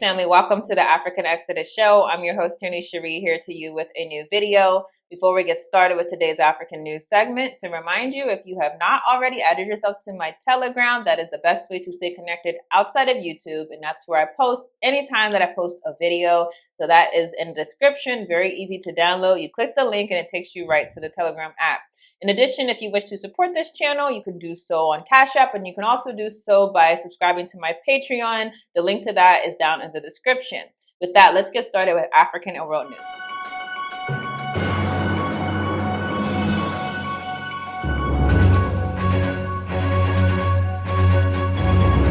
family. Welcome to the African Exodus show. I'm your host, Tierney Cherie, here to you with a new video. Before we get started with today's African news segment, to remind you, if you have not already added yourself to my Telegram, that is the best way to stay connected outside of YouTube. And that's where I post anytime that I post a video. So that is in the description, very easy to download. You click the link and it takes you right to the Telegram app. In addition, if you wish to support this channel, you can do so on CashApp, and you can also do so by subscribing to my Patreon. The link to that is down in the description. With that, let's get started with African and world news.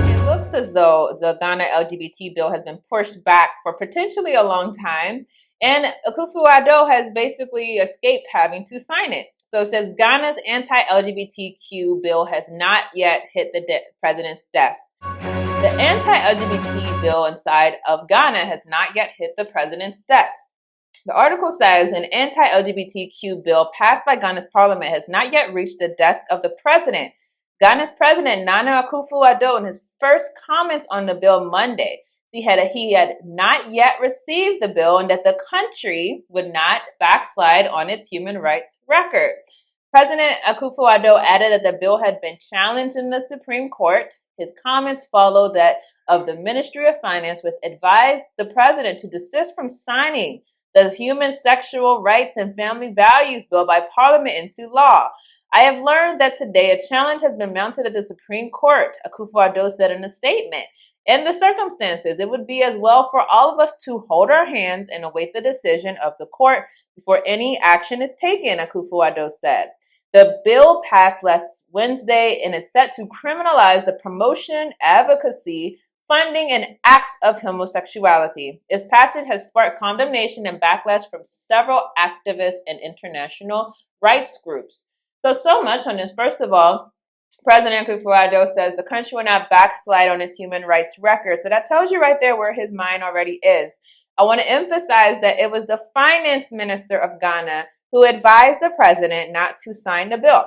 It looks as though the Ghana LGBT bill has been pushed back for potentially a long time, and Akufo-Addo has basically escaped having to sign it. So it says Ghana's anti-LGBTQ bill has not yet hit the president's desk. The anti-LGBT bill inside of Ghana has not yet hit the president's desk. The article says an anti-LGBTQ bill passed by Ghana's parliament has not yet reached the desk of the president. Ghana's president, Nana Akufo-Addo, in his first comments on the bill Monday, he had not yet received the bill and that the country would not backslide on its human rights record. President Akufo-Addo added that the bill had been challenged in the Supreme Court. His comments followed that of the Ministry of Finance, which advised the president to desist from signing the Human Sexual Rights and Family Values Bill by Parliament into law. I have learned that today a challenge has been mounted at the Supreme Court, Akufo-Addo said in a statement. In the circumstances, it would be as well for all of us to hold our hands and await the decision of the court before any action is taken, Akufo-Addo said. The bill passed last Wednesday and is set to criminalize the promotion, advocacy, funding, and acts of homosexuality. Its passage has sparked condemnation and backlash from several activists and international rights groups. So much on this. First of all, President Akufo-Addo says the country will not backslide on its human rights record. So that tells you right there where his mind already is. I want to emphasize that it was the finance minister of Ghana who advised the president not to sign the bill.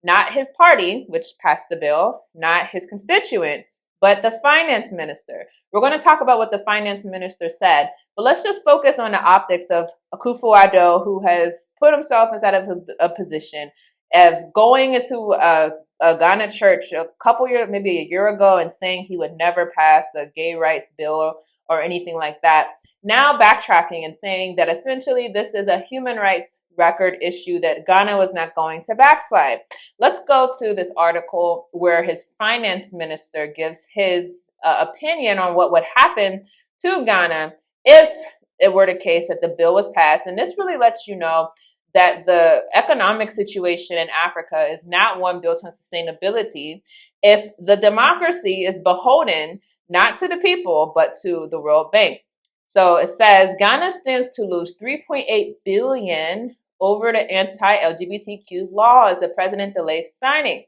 Not his party, which passed the bill, not his constituents, but the finance minister. We're going to talk about what the finance minister said, but let's just focus on the optics of Akufo-Addo, who has put himself inside of a position of going into a Ghana church a couple years, maybe a year ago, and saying he would never pass a gay rights bill or anything like that. Now backtracking and saying that essentially this is a human rights record issue that Ghana was not going to backslide. Let's go to this article where his finance minister gives his opinion on what would happen to Ghana if it were the case that the bill was passed. And this really lets you know that the economic situation in Africa is not one built on sustainability if the democracy is beholden not to the people, but to the World Bank. So it says Ghana stands to lose $3.8 billion over the anti-LGBTQ laws the president delays signing.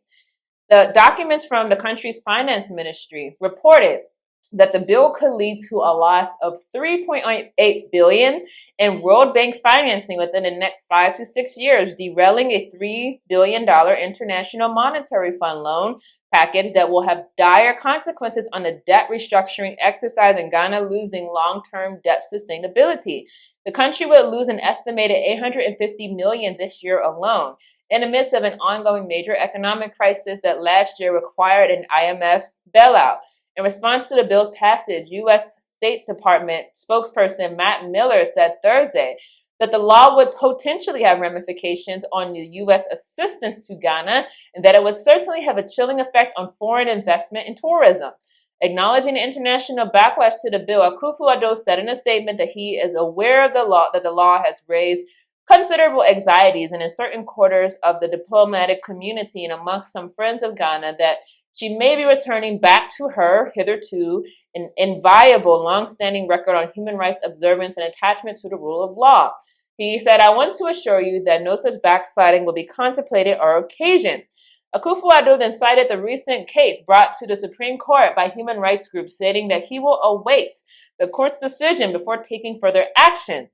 The documents from the country's finance ministry reported that the bill could lead to a loss of $3.8 billion in World Bank financing within the next 5 to 6 years, derailing a $3 billion International Monetary Fund loan package that will have dire consequences on the debt restructuring exercise and Ghana losing long-term debt sustainability. The country would lose an estimated $850 million this year alone, in the midst of an ongoing major economic crisis that last year required an IMF bailout. In response to the bill's passage, U.S. State Department spokesperson Matt Miller said Thursday that the law would potentially have ramifications on the U.S. assistance to Ghana and that it would certainly have a chilling effect on foreign investment and tourism. Acknowledging the international backlash to the bill, Akufo-Addo said in a statement that he is aware of the law, that the law has raised considerable anxieties and in certain quarters of the diplomatic community and amongst some friends of Ghana that she may be returning back to her hitherto an inviolable, long-standing record on human rights observance and attachment to the rule of law. He said, I want to assure you that no such backsliding will be contemplated or occasioned. Akufo-Addo then cited the recent case brought to the Supreme Court by human rights groups, stating that he will await the court's decision before taking further action.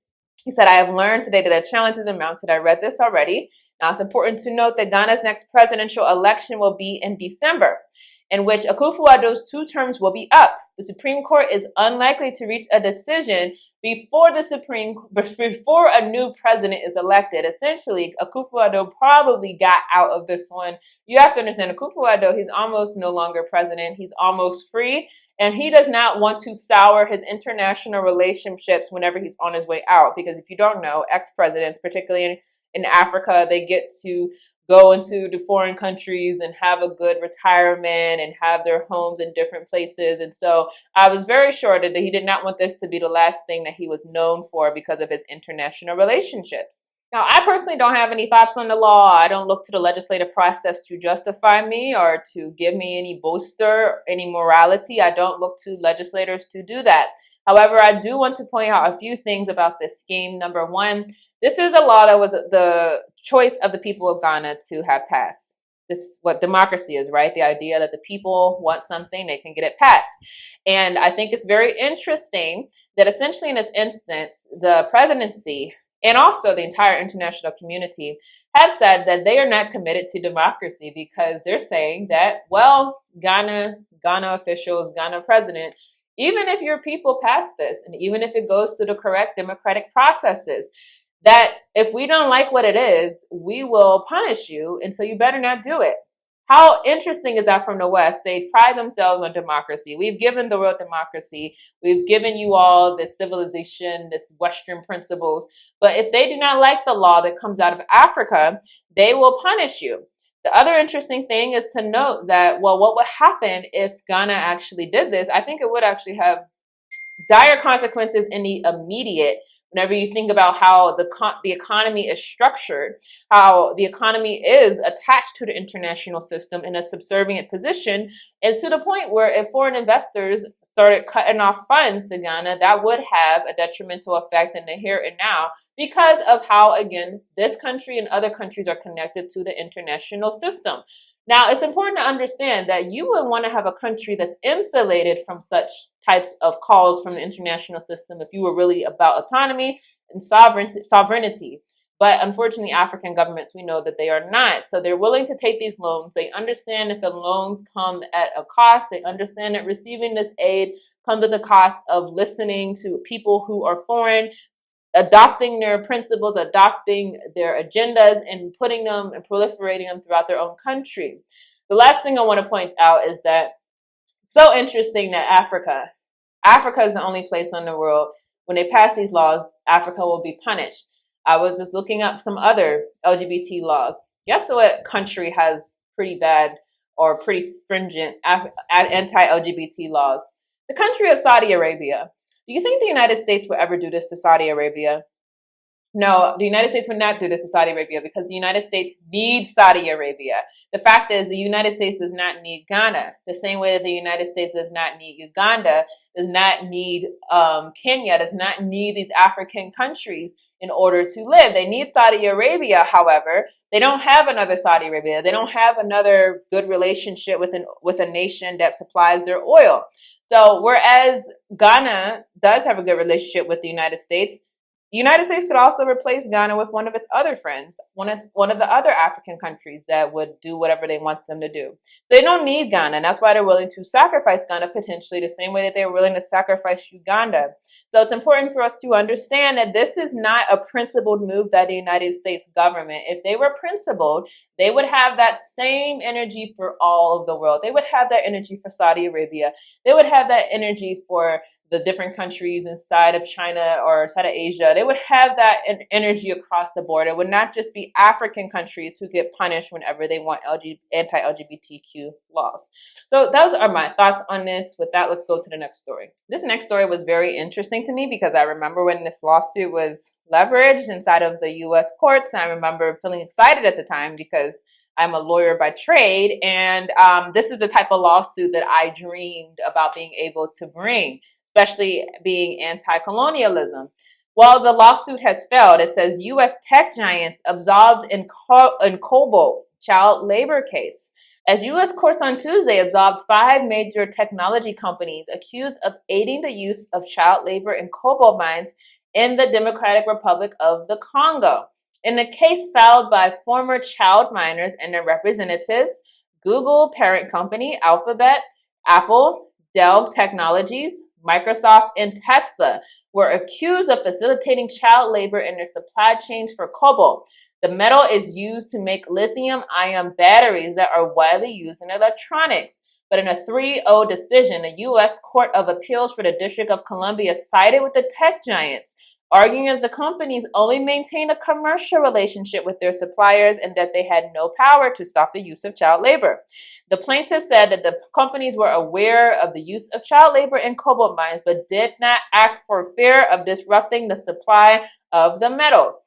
He said, I have learned today that a challenge has been mounted. I read this already. Now, it's important to note that Ghana's next presidential election will be in December. in which Akufo-Addo's 2 terms will be up. The Supreme Court is unlikely to reach a decision before a new president is elected. Essentially, Akufo-Addo probably got out of this one. You have to understand, Akufo-Addo, he's almost no longer president. He's almost free, and he does not want to sour his international relationships whenever he's on his way out. Because if you don't know, ex-presidents, particularly in Africa, they get to go into the foreign countries and have a good retirement and have their homes in different places. And so I was very sure that he did not want this to be the last thing that he was known for because of his international relationships. Now, I personally don't have any thoughts on the law. I don't look to the legislative process to justify me or to give me any bolster, any morality. I don't look to legislators to do that. However, I do want to point out a few things about this scheme. Number one, this is a law that was the choice of the people of Ghana to have passed. This is what democracy is, right? The idea that the people want something, they can get it passed. And I think it's very interesting that essentially in this instance, the presidency and also the entire international community have said that they are not committed to democracy because they're saying that, well, Ghana officials, Ghana president, even if your people pass this, and even if it goes through the correct democratic processes, that if we don't like what it is, we will punish you, and so you better not do it. How interesting is that from the West? They pride themselves on democracy. We've given the world democracy. We've given you all this civilization, this Western principles. But if they do not like the law that comes out of Africa, they will punish you. The other interesting thing is to note that, well, what would happen if Ghana actually did this? I think it would actually have dire consequences in the immediate. Whenever you think about how the economy is structured, how the economy is attached to the international system in a subservient position, and to the point where if foreign investors started cutting off funds to Ghana, that would have a detrimental effect in the here and now because of how, again, this country and other countries are connected to the international system. Now, it's important to understand that you would want to have a country that's insulated from such types of calls from the international system if you were really about autonomy and sovereignty. But unfortunately, African governments, we know that they are not. So they're willing to take these loans. They understand that the loans come at a cost. They understand that receiving this aid comes at the cost of listening to people who are foreign, adopting their principles, adopting their agendas, and putting them and proliferating them throughout their own country. The last thing I want to point out is that it's so interesting that Africa is the only place in the world, when they pass these laws, Africa will be punished. I was just looking up some other LGBT laws. Guess what country has pretty bad or pretty stringent anti-LGBT laws? The country of Saudi Arabia. Do you think the United States would ever do this to Saudi Arabia? No, the United States would not do this to Saudi Arabia because the United States needs Saudi Arabia. The fact is the United States does not need Ghana the same way that the United States does not need Uganda, does not need Kenya, does not need these African countries in order to live. They need Saudi Arabia, however. They don't have another Saudi Arabia. They don't have another good relationship with a nation that supplies their oil. So whereas Ghana does have a good relationship with the United States could also replace Ghana with one of its other friends, one of the other African countries that would do whatever they want them to do. They don't need Ghana, and that's why they're willing to sacrifice Ghana potentially the same way that they were willing to sacrifice Uganda. So it's important for us to understand that this is not a principled move by the United States government. If they were principled, they would have that same energy for all of the world. They would have that energy for Saudi Arabia. They would have that energy for the different countries inside of China or inside of Asia. They would have that energy across the board. It would not just be African countries who get punished whenever they want anti-LGBTQ laws. So those are my thoughts on this. With that, let's go to the next story. This next story was very interesting to me because I remember when this lawsuit was leveraged inside of the U.S. courts. I remember feeling excited at the time because I'm a lawyer by trade, and this is the type of lawsuit that I dreamed about being able to bring, especially being anti-colonialism. Well, the lawsuit has failed. It says U.S. tech giants absolved in Cobalt child labor case. As U.S. courts on Tuesday absolved 5 major technology companies accused of aiding the use of child labor in cobalt mines in the Democratic Republic of the Congo. In a case filed by former child miners and their representatives, Google parent company, Alphabet, Apple, Dell Technologies, Microsoft, and Tesla were accused of facilitating child labor in their supply chains for cobalt. The metal is used to make lithium-ion batteries that are widely used in electronics. But in a 3-0 decision, a U.S. Court of Appeals for the District of Columbia sided with the tech giants, arguing that the companies only maintained a commercial relationship with their suppliers and that they had no power to stop the use of child labor. The plaintiff said that the companies were aware of the use of child labor in cobalt mines, but did not act for fear of disrupting the supply of the metal.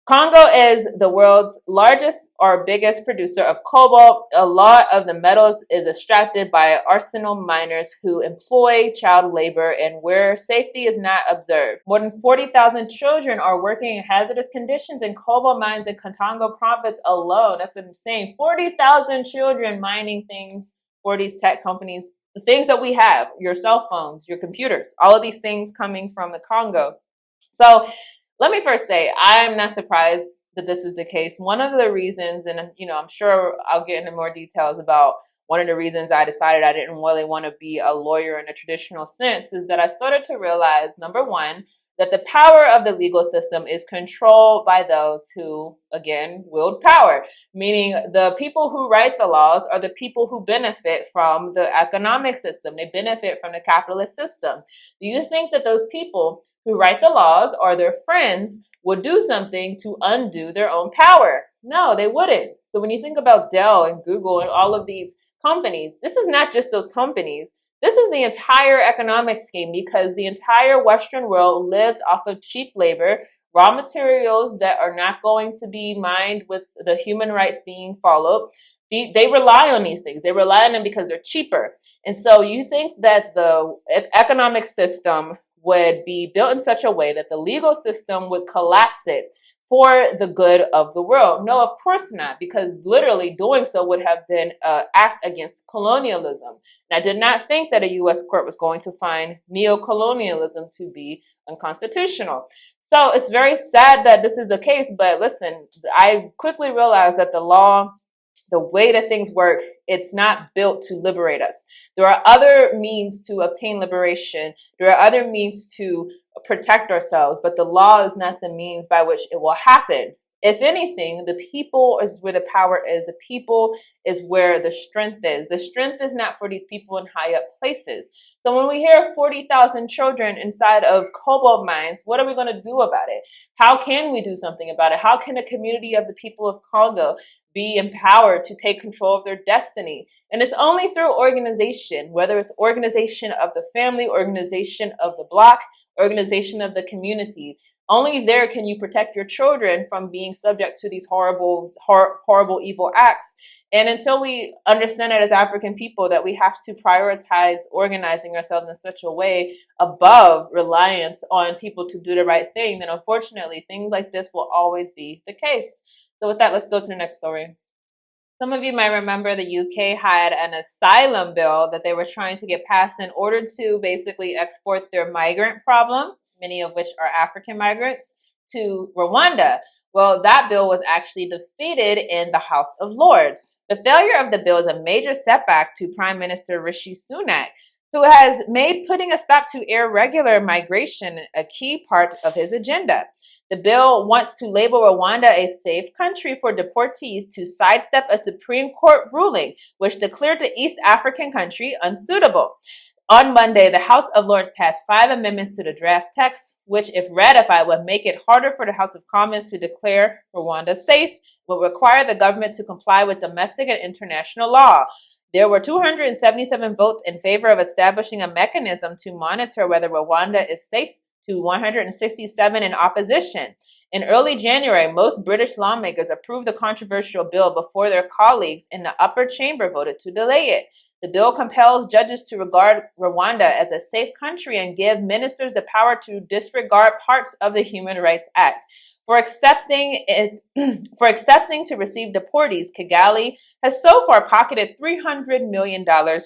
Congo is the world's largest or biggest producer of cobalt. A lot of the metals is extracted by artisanal miners who employ child labor and where safety is not observed. More than 40,000 children are working in hazardous conditions in cobalt mines in Congo province alone. That's insane. 40,000 children mining things for these tech companies. The things that we have, your cell phones, your computers, all of these things coming from the Congo. So let me first say, I'm not surprised that this is the case. One of the reasons, and I'm sure I'll get into more details about one of the reasons I decided I didn't really want to be a lawyer in a traditional sense, is that I started to realize, number one, that the power of the legal system is controlled by those who, again, wield power, meaning the people who write the laws are the people who benefit from the economic system. They benefit from the capitalist system. Do you think that those people who write the laws or their friends would do something to undo their own power? No, they wouldn't. So when you think about Dell and Google and all of these companies, this is not just those companies. This is the entire economic scheme, because the entire Western world lives off of cheap labor, raw materials that are not going to be mined with the human rights being followed. They rely on these things. They rely on them because they're cheaper. And so you think that the economic system would be built in such a way that the legal system would collapse it for the good of the world? No, of course not, because literally doing so would have been an act against colonialism. And I did not think that a U.S. court was going to find neo-colonialism to be unconstitutional. So it's very sad that this is the case, but listen, I quickly realized that the law, the way that things work, it's not built to liberate us. There are other means to obtain liberation. There are other means to protect ourselves, but the law is not the means by which it will happen. If anything, the people is where the power is. The people is where the strength is. The strength is not for these people in high up places. So when we hear 40,000 children inside of cobalt mines, what are we going to do about it? How can we do something about it? How can the community of the people of Congo be empowered to take control of their destiny? And it's only through organization, whether it's organization of the family, organization of the block, organization of the community. Only there can you protect your children from being subject to these horrible, evil acts. And until we understand it as African people, that we have to prioritize organizing ourselves in such a way above reliance on people to do the right thing, then unfortunately things like this will always be the case. So with that, let's go to the next story. Some of you might remember the UK had an asylum bill that they were trying to get passed in order to basically export their migrant problem, many of which are African migrants, to Rwanda. Well, that bill was actually defeated in the House of Lords. The failure of the bill is a major setback to Prime Minister Rishi Sunak, who has made putting a stop to irregular migration a key part of his agenda. The bill wants to label Rwanda a safe country for deportees to sidestep a Supreme Court ruling which declared the East African country unsuitable. On Monday, the House of Lords passed 5 amendments to the draft text, which, if ratified, would make it harder for the House of Commons to declare Rwanda safe, would require the government to comply with domestic and international law. There were 277 votes in favor of establishing a mechanism to monitor whether Rwanda is safe, to 167 in opposition. In early January, most British lawmakers approved the controversial bill before their colleagues in the upper chamber voted to delay it. The bill compels judges to regard Rwanda as a safe country and give ministers the power to disregard parts of the Human Rights Act. For accepting to receive deportees, Kigali has so far pocketed $300 million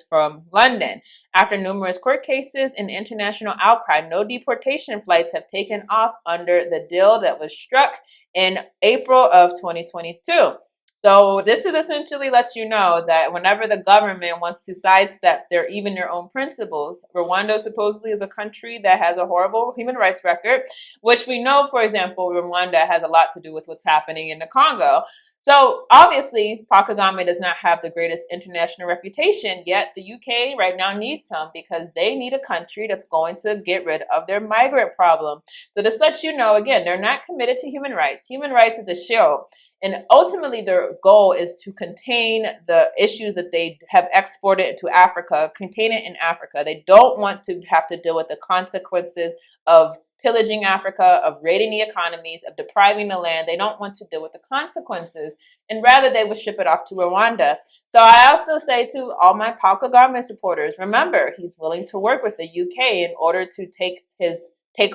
from London. After numerous court cases and international outcry, no deportation flights have taken off under the deal that was struck in April of 2022. So this is essentially lets you know that whenever the government wants to sidestep even their own principles, Rwanda supposedly is a country that has a horrible human rights record, which we know, for example, Rwanda has a lot to do with what's happening in the Congo. So obviously, Paul Kagame does not have the greatest international reputation, yet the UK right now needs him because they need a country that's going to get rid of their migrant problem. So this lets you know, again, they're not committed to human rights. Human rights is a shield. And ultimately, their goal is to contain the issues that they have exported into Africa, contain it in Africa. They don't want to have to deal with the consequences of pillaging Africa, of raiding the economies, of depriving the land. They don't want to deal with the consequences, and rather they would ship it off to Rwanda. So I also say to all my Paul Kagame supporters, remember, he's willing to work with the UK in order to take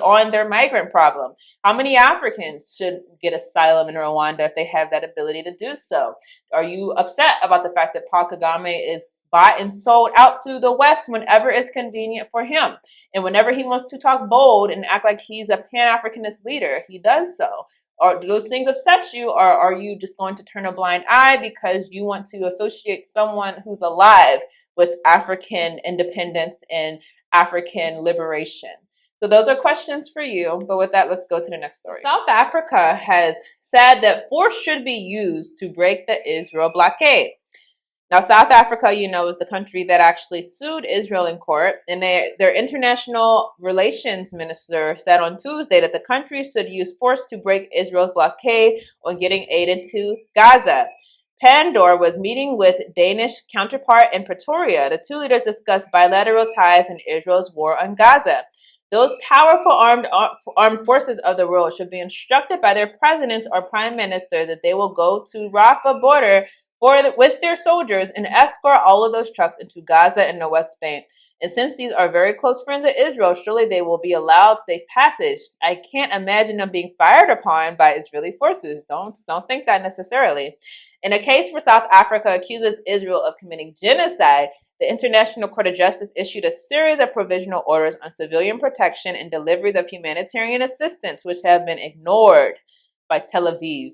on their migrant problem. How many Africans should get asylum in Rwanda if they have that ability to do so? Are you upset about the fact that Paul Kagame is bought and sold out to the West whenever it's convenient for him? And whenever he wants to talk bold and act like he's a pan-Africanist leader, he does so. Or do those things upset you, or are you just going to turn a blind eye because you want to associate someone who's alive with African independence and African liberation? So those are questions for you. But with that, let's go to the next story. South Africa has said that force should be used to break the Israel blockade. Now, South Africa, is the country that actually sued Israel in court. And their international relations minister said on Tuesday that the country should use force to break Israel's blockade on getting aid into Gaza. Pandor was meeting with Danish counterpart in Pretoria. The two leaders discussed bilateral ties in Israel's war on Gaza. Those powerful armed forces of the world should be instructed by their president or prime minister that they will go to Rafah border with their soldiers and escort all of those trucks into Gaza and the West Bank. And since these are very close friends of Israel, surely they will be allowed safe passage. I can't imagine them being fired upon by Israeli forces. Don't think that necessarily. In a case where South Africa accuses Israel of committing genocide, the International Court of Justice issued a series of provisional orders on civilian protection and deliveries of humanitarian assistance, which have been ignored by Tel Aviv.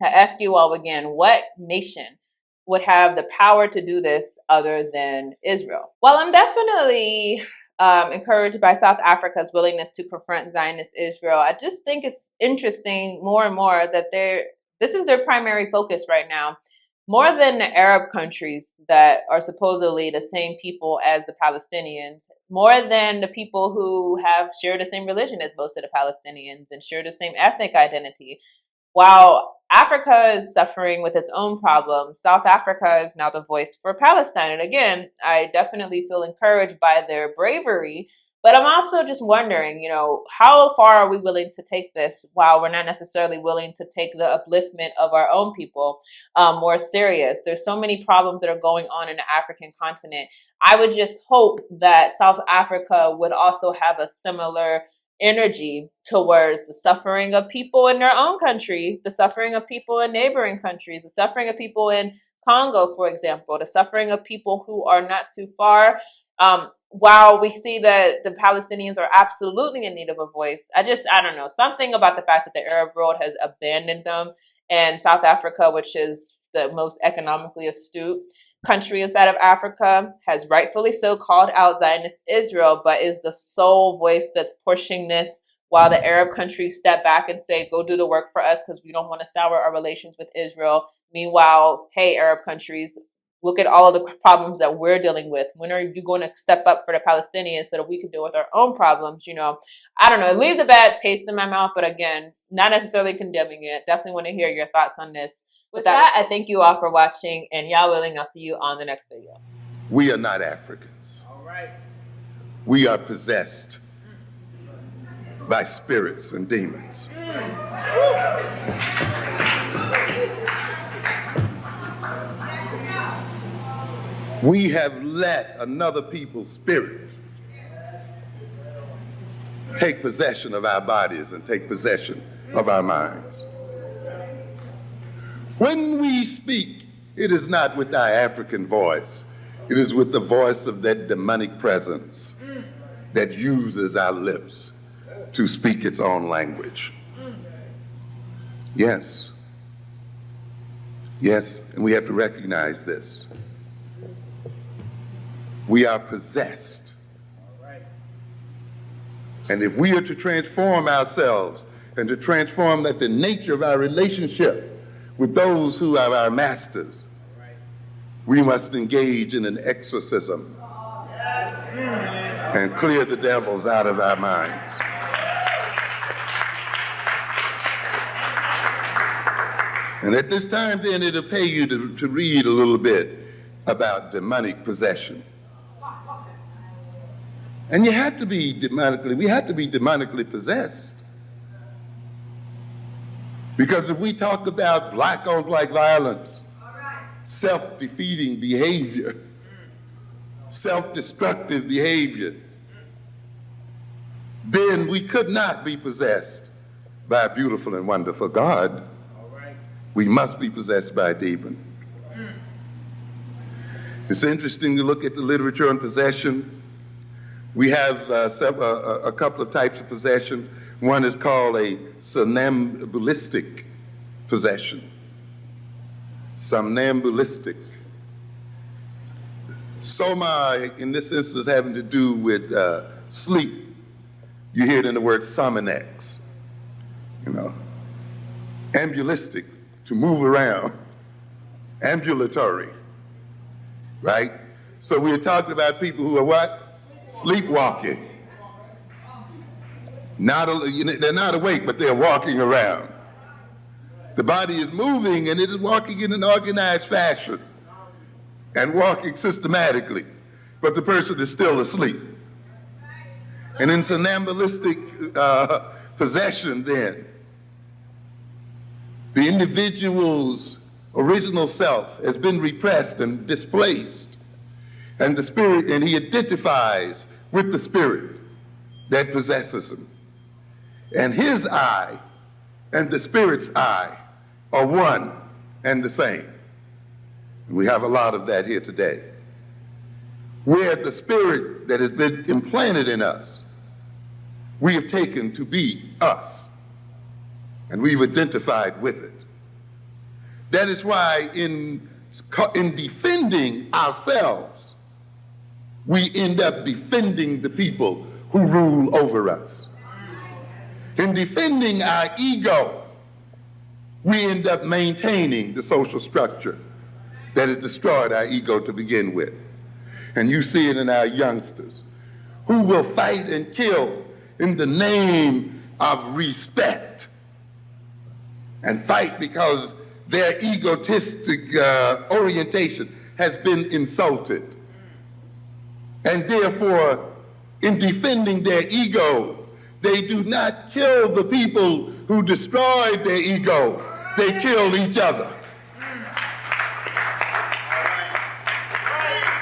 I ask you all again, what nation would have the power to do this other than Israel? While I'm definitely encouraged by South Africa's willingness to confront Zionist Israel, I just think it's interesting more and more that this is their primary focus right now, more than the Arab countries that are supposedly the same people as the Palestinians, more than the people who share the same religion as most of the Palestinians and share the same ethnic identity. While Africa is suffering with its own problems, South Africa is now the voice for Palestine. And again, I definitely feel encouraged by their bravery, but I'm also just wondering, how far are we willing to take this while we're not necessarily willing to take the upliftment of our own people more serious? There's so many problems that are going on in the African continent. I would just hope that South Africa would also have a similar energy towards the suffering of people in their own country, the suffering of people in neighboring countries, the suffering of people in Congo, for example, the suffering of people who are not too far. While we see that the Palestinians are absolutely in need of a voice, I don't know, something about the fact that the Arab world has abandoned them, and South Africa, which is the most economically astute country inside of Africa, has rightfully so called out Zionist Israel, but is the sole voice that's pushing this, while the Arab countries step back and say, go do the work for us because we don't want to sour our relations with Israel. Meanwhile, hey, Arab countries, look at all of the problems that we're dealing with. When are you going to step up for the Palestinians so that we can deal with our own problems? I don't know. It leaves a bad taste in my mouth, but again, not necessarily condemning it. Definitely want to hear your thoughts on this. With that, I thank you all for watching, and y'all willing, I'll see you on the next video. We are not Africans. All right. We are possessed by spirits and demons. We have let another people's spirit take possession of our bodies and take possession of our minds. When we speak, it is not with our African voice. It is with the voice of that demonic presence that uses our lips to speak its own language. Yes. Yes, and we have to recognize this. We are possessed. And if we are to transform ourselves and to transform that the nature of our relationship with those who are our masters, we must engage in an exorcism and clear the devils out of our minds. And at this time, then, it'll pay you to read a little bit about demonic possession. And we have to be demonically possessed. Because if we talk about black-on-black violence, self-defeating behavior, self-destructive behavior, then we could not be possessed by a beautiful and wonderful God. We must be possessed by a demon. It's interesting to look at the literature on possession. We have a couple of types of possession. One is called a somnambulistic possession. Somnambulistic. Soma, in this instance, having to do with sleep. You hear it in the word sominex. Ambulistic, to move around. Ambulatory, right? So we're talking about people who are what? Sleepwalking. They're not awake, but they're walking around. The body is moving, and it is walking in an organized fashion and walking systematically, but the person is still asleep. And in somnambulistic possession, then, the individual's original self has been repressed and displaced, and he identifies with the spirit that possesses him. And his I and the spirit's I are one and the same. And we have a lot of that here today, where the spirit that has been implanted in us, we have taken to be us, and we've identified with it. That is why in defending ourselves, we end up defending the people who rule over us. In defending our ego, we end up maintaining the social structure that has destroyed our ego to begin with. And you see it in our youngsters, who will fight and kill in the name of respect, and fight because their egotistic orientation has been insulted. And therefore, in defending their ego, they do not kill the people who destroyed their ego. They kill each other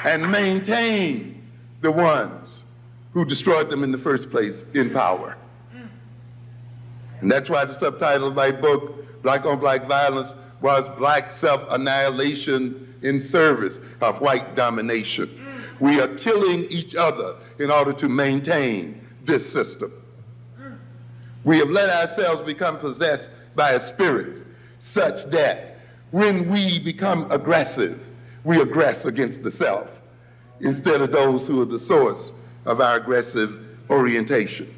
and maintain the ones who destroyed them in the first place in power. And that's why the subtitle of my book, Black on Black Violence, was Black Self-Annihilation in Service of White Domination. We are killing each other in order to maintain this system. We have let ourselves become possessed by a spirit such that when we become aggressive, we aggress against the self instead of those who are the source of our aggressive orientation.